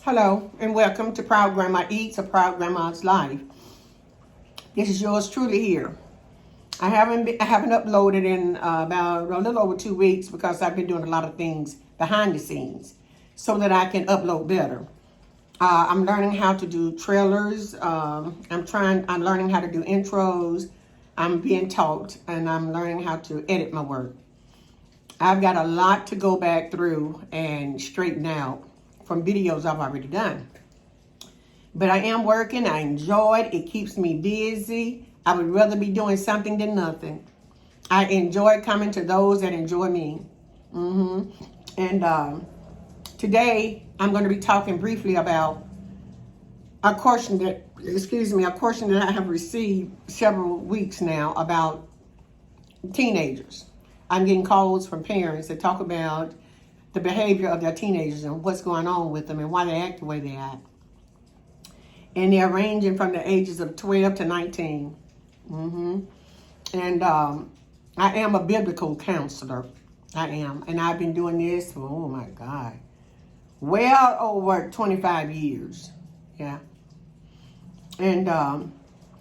Hello and welcome to Proud Grandma Eats, a Proud Grandma's Life. This is yours truly here. I haven't uploaded in about a little over 2 weeks because I've been doing a lot of things behind the scenes so that I can upload better. I'm learning how to do trailers. I'm learning how to do intros. I'm being taught and I'm learning how to edit my work. I've got a lot to go back through and straighten out from videos I've already done. But I am working. I enjoy it. It keeps me busy. I would rather be doing something than nothing. I enjoy coming to those that enjoy me. And today I'm going to be talking briefly about a question that I have received several weeks now about teenagers. I'm getting calls from parents that talk about the behavior of their teenagers and what's going on with them and why they act the way they act. And they're ranging from the ages of 12 to 19. And I am a biblical counselor. I am. And I've been doing this for, oh my God, well over 25 years. Yeah. And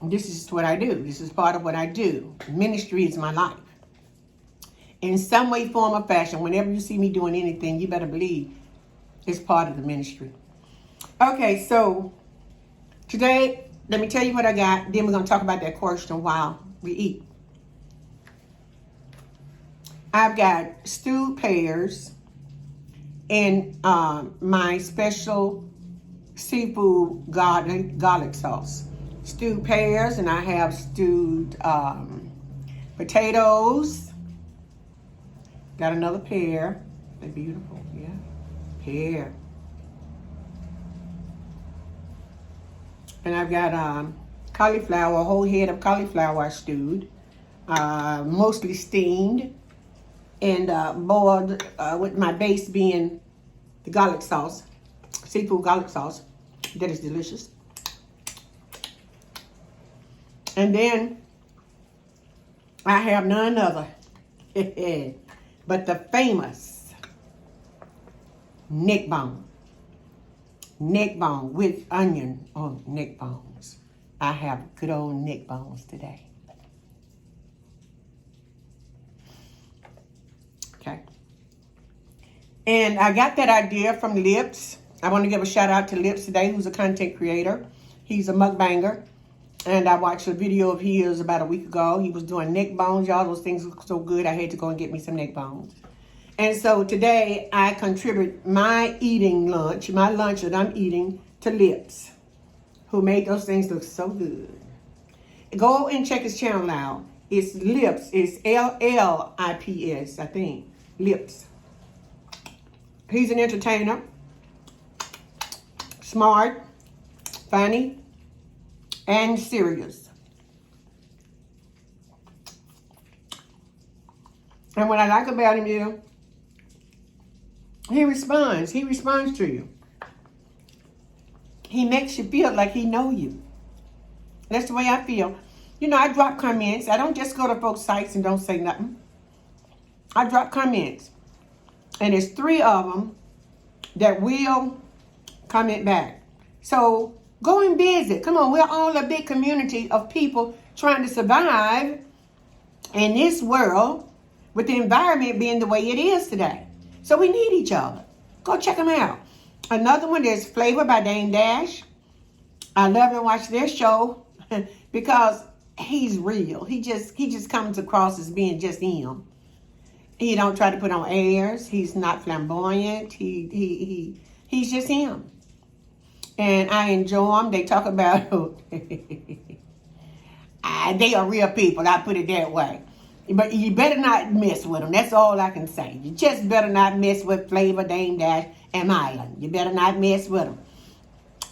this is what I do. This is part of what I do. Ministry is my life. In some way, form, or fashion, whenever you see me doing anything, you better believe it's part of the ministry. Okay, so today, let me tell you what I got. Then we're going to talk about that question while we eat. I've got stewed pears and my special seafood garlic sauce. Stewed pears, and I have stewed potatoes. Got another pear. They're beautiful, yeah. Pear. And I've got cauliflower, a whole head of cauliflower stewed, mostly steamed, and boiled with my base being the garlic sauce, seafood garlic sauce. That is delicious. And then I have none other but the famous neck bone. Neck bone with onion on neck bones. I have good old neck bones today. Okay. And I got that idea from Lips. I want to give a shout out to Lips today, who's a content creator. He's a mukbanger. And I watched a video of his about a week ago. He was doing neck bones. Y'all, those things look so good. I had to go and get me some neck bones. And so today I contribute my eating lunch, my lunch that I'm eating, to Lips, who made those things look so good. Go and check his channel out. It's Lips. It's Lips, I think. Lips. He's an entertainer. Smart. Funny. And serious. And what I like about him is he responds. He responds to you. He makes you feel like he know you. That's the way I feel. You know, I drop comments. I don't just go to folks' sites and don't say nothing. I drop comments. And there's 3 of them that will comment back. So go and visit. Come on, we're all a big community of people trying to survive in this world with the environment being the way it is today. So we need each other. Go check them out. Another one is Flavor by Dame Dash. I love and watch their show because he's real. He just comes across as being just him. He don't try to put on airs. He's not flamboyant. He's just him. And I enjoy them. They talk about, they are real people. I put it that way. But you better not mess with them. That's all I can say. You just better not mess with Flavor, Dame Dash, and Mylan. You better not mess with them.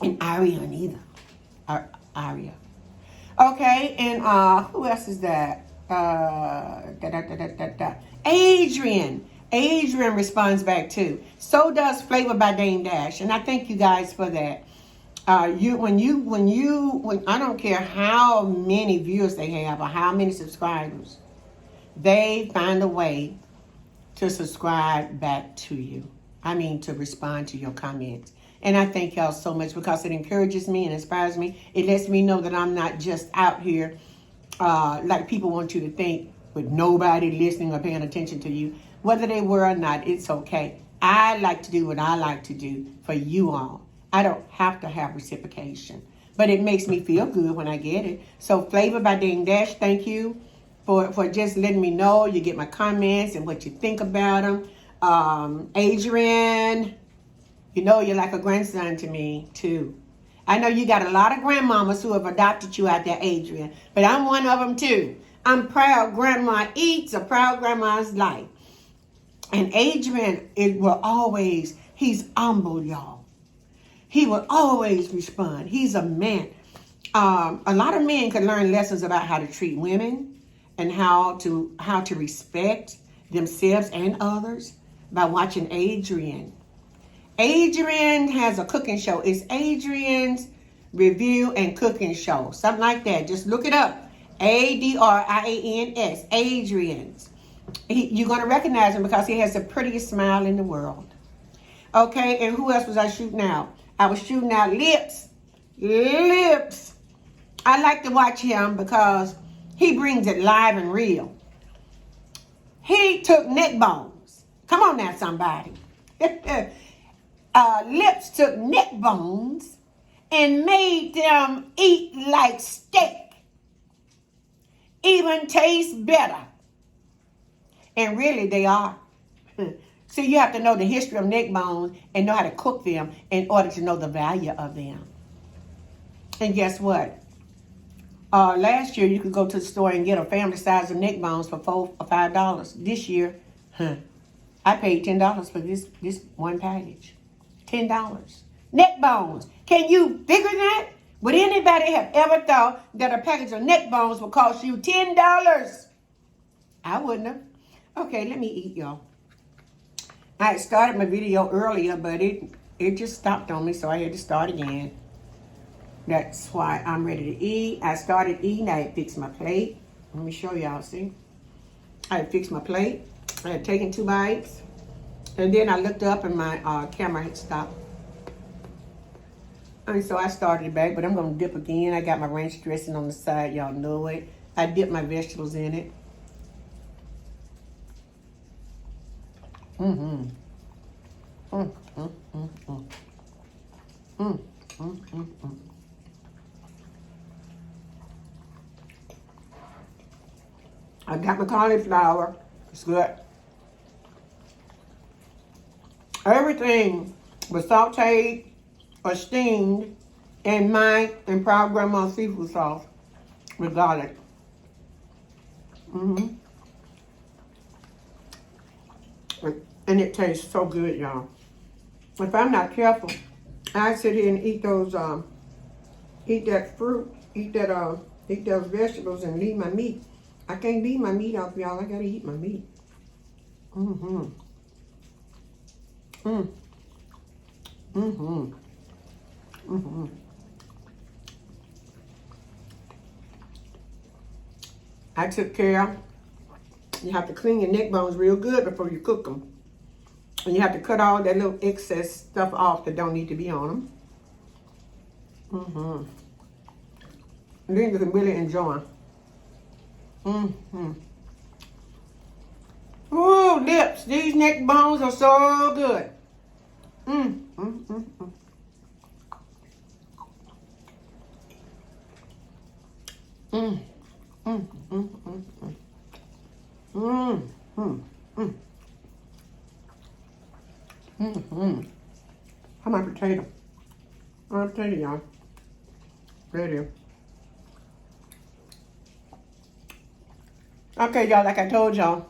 And Aria neither. Aria. Okay, and who else is that? Adrian. Adrian responds back too. So does Flavor by Dame Dash. And I thank you guys for that. When I don't care how many viewers they have or how many subscribers, they find a way to subscribe back to you. I mean, to respond to your comments. And I thank y'all so much because it encourages me and inspires me. It lets me know that I'm not just out here like people want you to think, with nobody listening or paying attention to you. Whether they were or not, it's okay. I like to do what I like to do for you all. I don't have to have reciprocation, but it makes me feel good when I get it. So Flavor by Dame Dash, thank you for just letting me know. You get my comments and what you think about them. Adrian, you know you're like a grandson to me too. I know you got a lot of grandmamas who have adopted you out there, Adrian, but I'm one of them too. I'm proud grandma eats a proud grandma's life. And Adrian, he's humble, y'all. He will always respond. He's a man. A lot of men can learn lessons about how to treat women and how to respect themselves and others by watching Adrian. Adrian has a cooking show. It's Adrian's Review and Cooking Show. Something like that. Just look it up. Adrians. Adrian's. You're going to recognize him because he has the prettiest smile in the world. Okay, and who else was I shooting out? I was shooting out Lips. Lips. I like to watch him because he brings it live and real. He took neck bones. Come on now, somebody. Lips took neck bones and made them eat like steak. Even taste better. And really they are. So you have to know the history of neck bones and know how to cook them in order to know the value of them. And guess what? Last year you could go to the store and get a family size of neck bones for $4 or $5. This year, I paid $10 for this one package. $10. Neck bones. Can you figure that? Would anybody have ever thought that a package of neck bones would cost you $10? I wouldn't have. Okay, let me eat, y'all. I had started my video earlier, but it just stopped on me, so I had to start again. That's why I'm ready to eat. I started eating. I had fixed my plate. Let me show y'all, see? I had fixed my plate. I had taken 2 bites. And then I looked up and my camera had stopped. And so I started it back, but I'm going to dip again. I got my ranch dressing on the side. Y'all know it. I dipped my vegetables in it. Mm-hmm. I got my cauliflower. It's good. Everything was sauteed or steamed in my and Proud Grandma's seafood sauce with garlic. And it tastes so good, y'all. If I'm not careful, I sit here and eat those, eat that fruit, eat those vegetables and leave my meat. I can't leave my meat off, y'all. I gotta eat my meat. I took care. You have to clean your neck bones real good before you cook them. And you have to cut all that little excess stuff off that don't need to be on them. And then you can really enjoy them. Ooh, Lips. These neck bones are so good. How my potato? My potato, y'all. Ready. Okay, y'all, like I told y'all.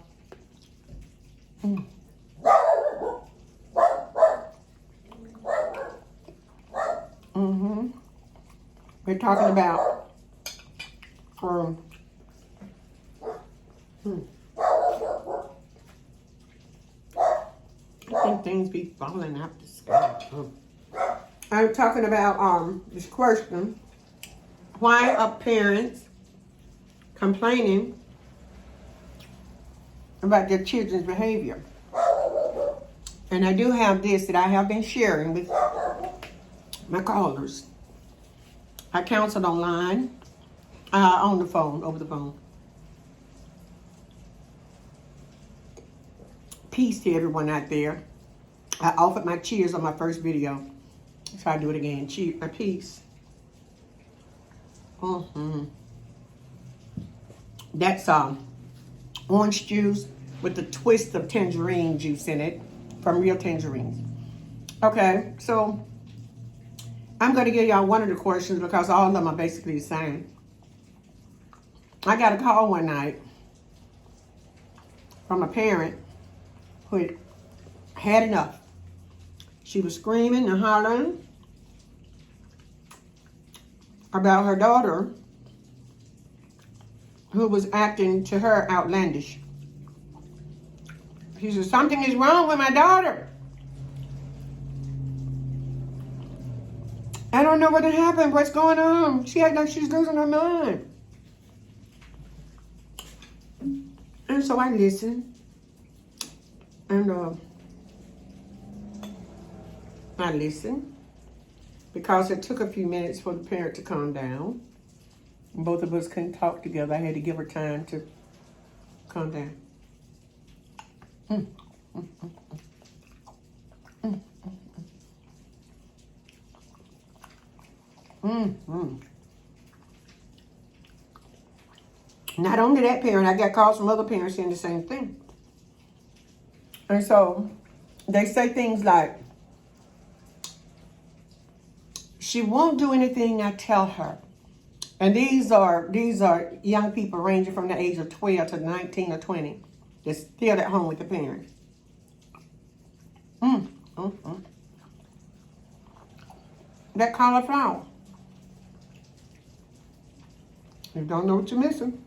We're talking about I think things be falling out the sky. I'm talking about this question. Why are parents complaining about their children's behavior? And I do have this that I have been sharing with my callers. I counseled online, on the phone, over the phone. Peace to everyone out there. I offered my cheers on my first video. So I do it again. Cheers, peace. That's orange juice with a twist of tangerine juice in it from real tangerines. Okay, so I'm going to give y'all one of the questions because all of them are basically the same. I got a call one night from a parent who had enough. She was screaming and hollering about her daughter who was acting to her outlandish. She said, something is wrong with my daughter. I don't know what happened. What's going on? She acted like she's losing her mind. And so I listened. And I listened. Because it took a few minutes for the parent to calm down. And both of us couldn't talk together. I had to give her time to calm down. Not only that parent, I got calls from other parents saying the same thing. And so they say things like, she won't do anything I tell her. And these are young people ranging from the age of 12 to 19 or 20. They're still at home with the parents. That cauliflower. You don't know what you're missing.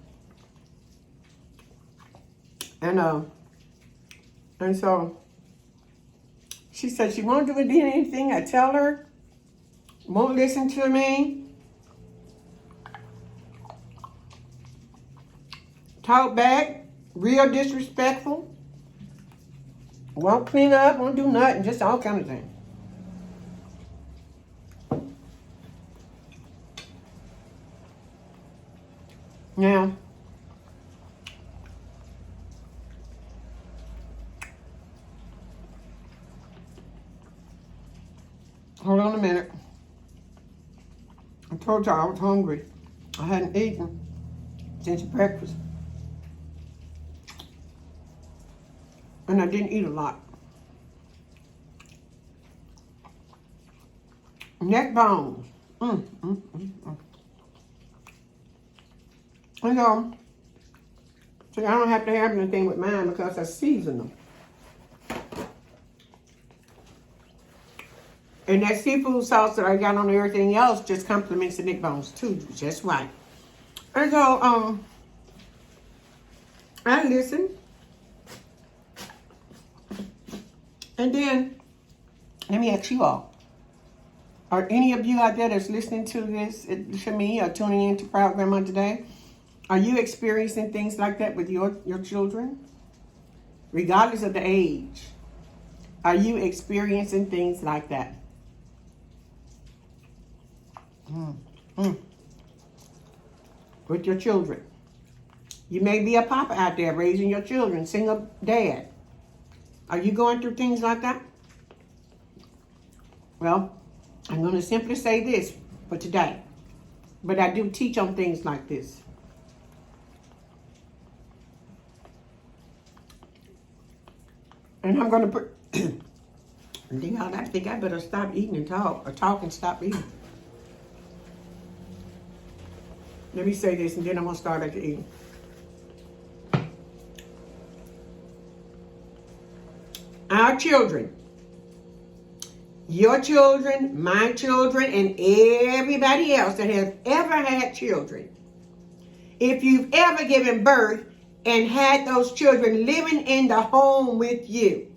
And so she said she won't do anything I tell her. Won't listen to me. Talk back. Real disrespectful. Won't clean up. Won't do nothing. Just all kind of things. Now, hold on a minute. I told y'all I was hungry. I hadn't eaten since breakfast. And I didn't eat a lot. Neck bones. You know, so I don't have to have anything with mine because I season them. And that seafood sauce that I got on everything else just complements the neck bones too, just right. And so, I listened. And then, let me ask you all. Are any of you out there that's listening to this, to me, or tuning in to Proud Grandma today, are you experiencing things like that with your children? Regardless of the age, are you experiencing things like that? With your children. You may be a papa out there raising your children, single dad. Are you going through things like that? Well, I'm going to simply say this for today. But I do teach on things like this. And I'm going to put... I think I better stop eating and talk. Or talk and stop eating. Let me say this and then I'm going to start back to eating. Our children, your children, my children, and everybody else that has ever had children, if you've ever given birth and had those children living in the home with you,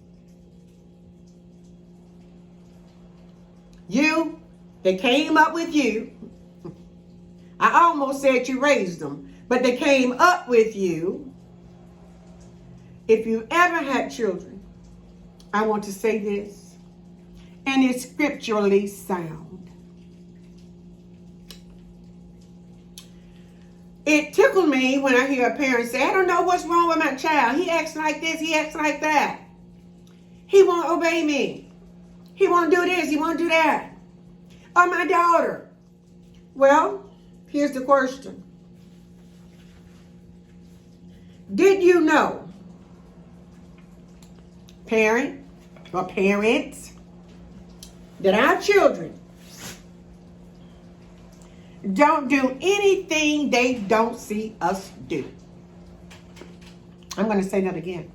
they came up with you. I almost said you raised them, but they came up with you. If you ever had children, I want to say this, and it's scripturally sound. It tickled me when I hear a parent say, I don't know what's wrong with my child. He acts like this, he acts like that. He won't obey me. He won't do this, he won't do that. Or my daughter. Well, here's the question. Did you know, parent or parents, that our children don't do anything they don't see us do? I'm going to say that again,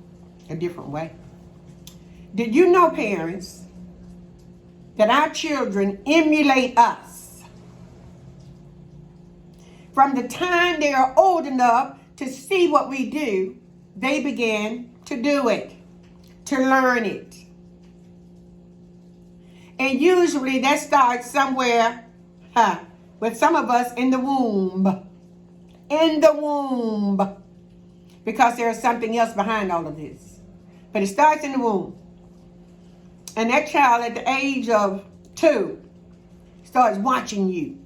a different way. Did you know, parents, that our children emulate us? From the time they are old enough to see what we do, they begin to do it, to learn it. And usually that starts somewhere, with some of us in the womb. In the womb. Because there is something else behind all of this. But it starts in the womb. And that child at the age of 2 starts watching you.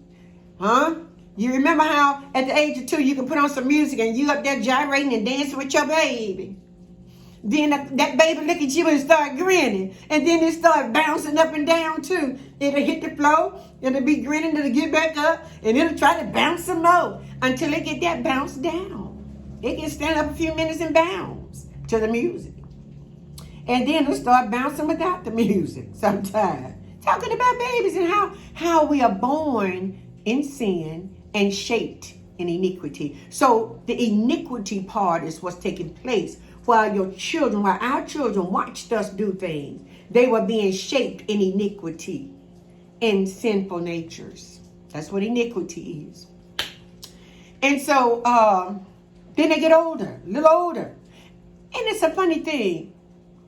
You remember how at the age of 2 you can put on some music and you up there gyrating and dancing with your baby. Then that baby look at you and start grinning. And then it start bouncing up and down too. It'll hit the floor, it'll be grinning, it'll get back up, and it'll try to bounce some more until it get that bounce down. It can stand up a few minutes and bounce to the music. And then it'll start bouncing without the music sometimes. Talking about babies and how we are born in sin and shaped in iniquity. So the iniquity part is what's taking place. While our children watched us do things, they were being shaped in iniquity and sinful natures. That's what iniquity is. And so then they get older, a little older. And it's a funny thing.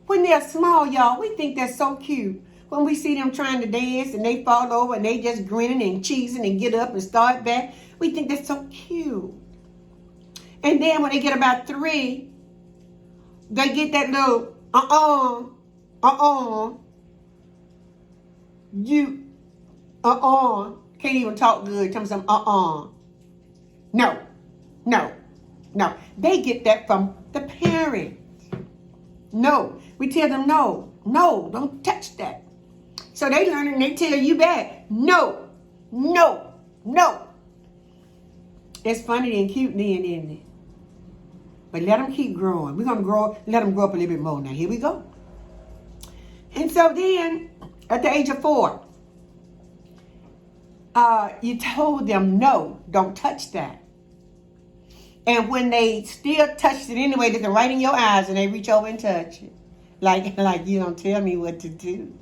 When they're small, y'all, we think they're so cute. When we see them trying to dance and they fall over and they just grinning and cheesing and get up and start back, we think they're so cute. And then when they get about 3, they get that little, can't even talk good. Tell me some, no. They get that from the parent. No, we tell them no, don't touch that. So they learn it and they tell you back, no. It's funny and cute then, isn't it? But let them keep growing. We're going to let them grow up a little bit more now. Here we go. And so then, at the age of 4, you told them, no, don't touch that. And when they still touched it anyway, they can right in your eyes and they reach over and touch it. Like you don't tell me what to do.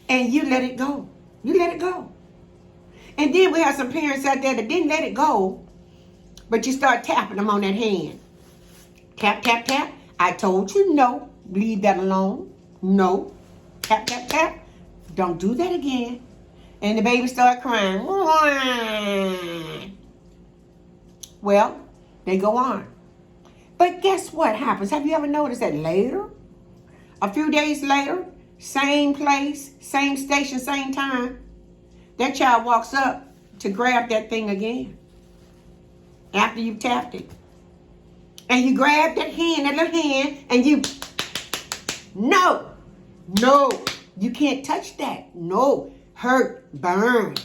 And you let it go. And then we have some parents out there that didn't let it go, but you start tapping them on that hand. Tap, tap, tap. I told you no. Leave that alone. No. Tap, tap, tap. Don't do that again. And the baby start crying. Well, they go on. But guess what happens? Have you ever noticed that later, a few days later, same place, same station, same time, that child walks up to grab that thing again after you've tapped it. And you grab that little hand, and you, no, you can't touch that. No, hurt, burn,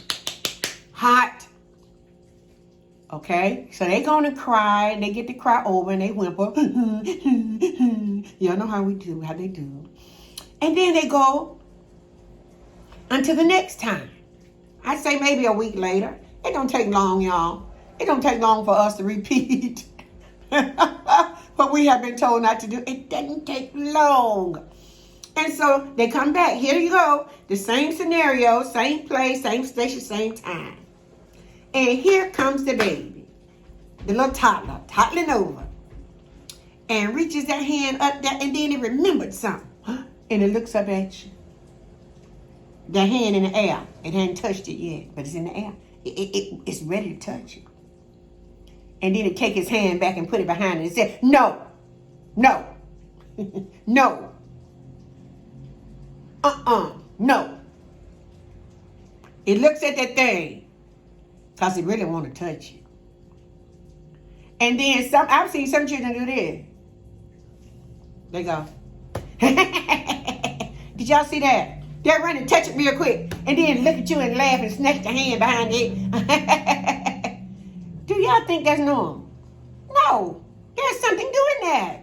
hot. Okay, so they gonna cry, and they get to cry over, and they whimper. Y'all know how they do. And then they go until the next time. I'd say maybe a week later. It don't take long, y'all. It don't take long for us to repeat what we have been told not to do. It doesn't take long. And so they come back. Here you go. The same scenario, same place, same station, same time. And here comes the baby, the little toddler, toddling over, and reaches that hand up there, and then it remembered something. And it looks up at you. The hand in the air. It hadn't touched it yet, but it's in the air. It's ready to touch it. And then it take his hand back and put it behind it and say, no. No. It looks at that thing because it really want to touch it. And then I've seen some children do this. They go. Did y'all see that? They'll run and touch it real quick. And then look at you and laugh and snatch the hand behind it. Do y'all think that's normal? No. There's something doing that.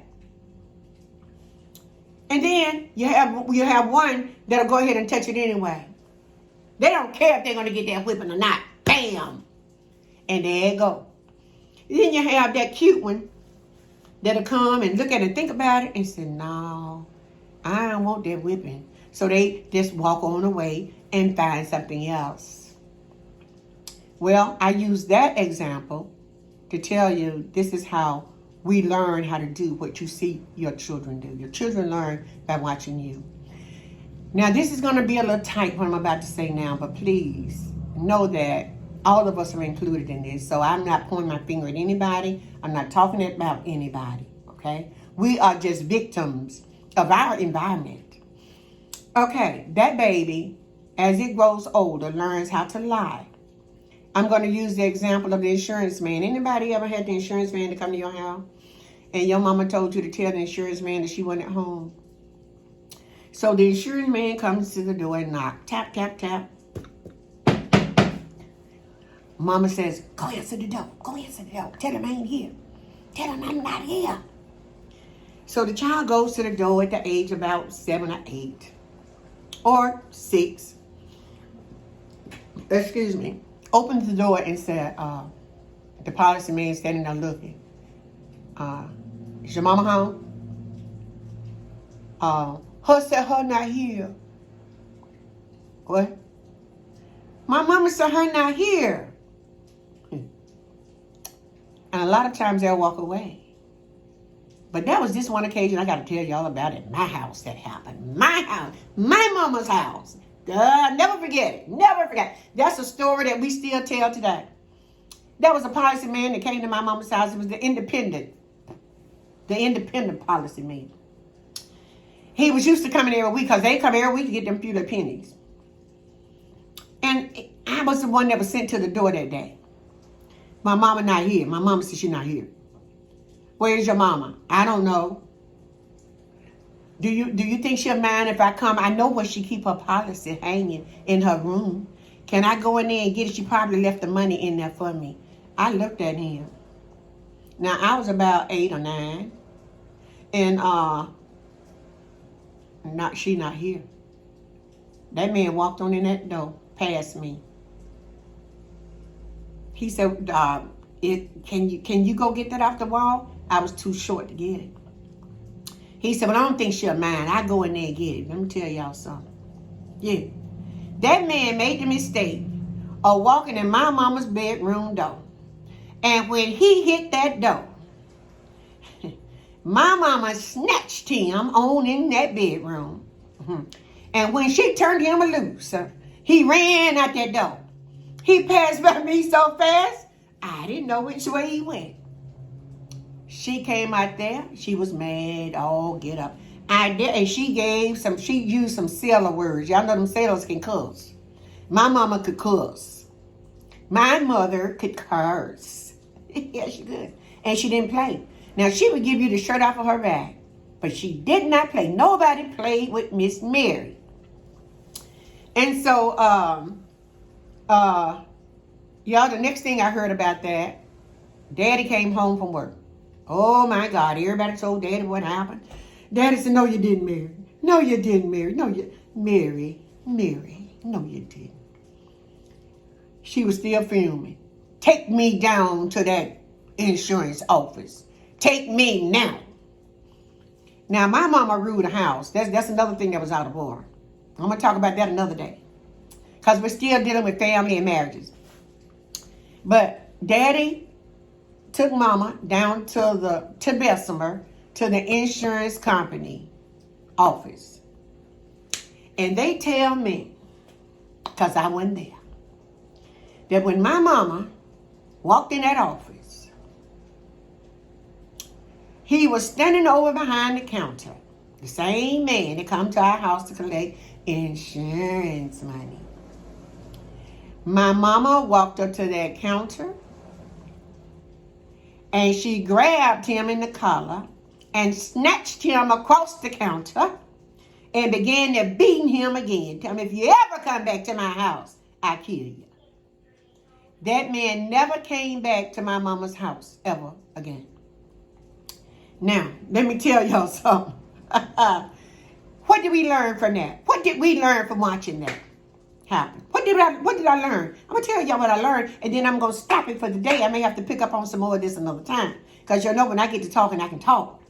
And then you have one that'll go ahead and touch it anyway. They don't care if they're going to get that whipping or not. Bam! And there you go. Then you have that cute one that'll come and look at it and think about it and say, no, I don't want that whipping. So they just walk on away and find something else. Well, I use that example to tell you this is how we learn how to do what you see your children do. Your children learn by watching you. Now, this is going to be a little tight what I'm about to say now, but please know that all of us are included in this. So I'm not pointing my finger at anybody. I'm not talking about anybody, okay? We are just victims of our environment. Okay, that baby, as it grows older, learns how to lie. I'm going to use the example of the insurance man. Anybody ever had the insurance man to come to your house? And your mama told you to tell the insurance man that she wasn't at home? So the insurance man comes to the door and knocks. Tap, tap, tap. Mama says, go answer the door. Go answer the door. Tell him I ain't here. Tell him I'm not here. So the child goes to the door at the age of about 7 or 8. Or 6. Excuse me. Opens the door and said, the policy man standing there looking. Is your mama home? Her said her not here. What? My mama said her not here. And a lot of times they'll walk away. But that was this one occasion I got to tell y'all about it. My house that happened. My house. My mama's house. Never forget it. Never forget. That's a story that we still tell today. There was a policy man that came to my mama's house. It was the independent policy man. He was used to coming every week because they come every week to get them few little pennies. And I was the one that was sent to the door that day. My mama not here. My mama said she's not here. Where's your mama? I don't know. Do you think she'll mind if I come? I know where she keep her policy hanging in her room. Can I go in there and get it? She probably left the money in there for me. I looked at him. Now, I was about 8 or 9. And she not here. That man walked on in that door past me. He said, can you go get that off the wall? I was too short to get it. He said, well, I don't think she'll mind. I go in there and get it. Let me tell y'all something. Yeah. That man made the mistake of walking in my mama's bedroom door. And when he hit that door, my mama snatched him on in that bedroom. And when she turned him loose, he ran out that door. He passed by me so fast, I didn't know which way he went. She came out there. She was mad. Oh, get up. And she used some sailor words. Y'all know them sailors can cuss. My mama could cuss. My mother could curse. Yeah, she could. And she didn't play. Now, she would give you the shirt off of her back. But she did not play. Nobody played with Miss Mary. And so, y'all, the next thing I heard about that, Daddy came home from work. Oh, my God. Everybody told Daddy what happened. Daddy said, no, you didn't, Mary. No, you didn't, Mary. Mary. No, you didn't. She was still fuming. Take me down to that insurance office. Take me now. Now, my mama ruled the house. That's another thing that was out of order. I'm going to talk about that another day. Because we're still dealing with family and marriages. But Daddy took mama down to Bessemer, to the insurance company office. And they tell me, because I wasn't there, that when my mama walked in that office, he was standing over behind the counter. The same man that come to our house to collect insurance money. My mama walked up to that counter And she grabbed him in the collar and snatched him across the counter and began to beating him again. Tell me, if you ever come back to my house, I'll kill you. That man never came back to my mama's house ever again. Now, let me tell y'all something. What did we learn from that? What did we learn from watching that happen? What did I learn? I'm going to tell y'all what I learned, and then I'm going to stop it for the day. I may have to pick up on some more of this another time. Because you know when I get to talking, I can talk.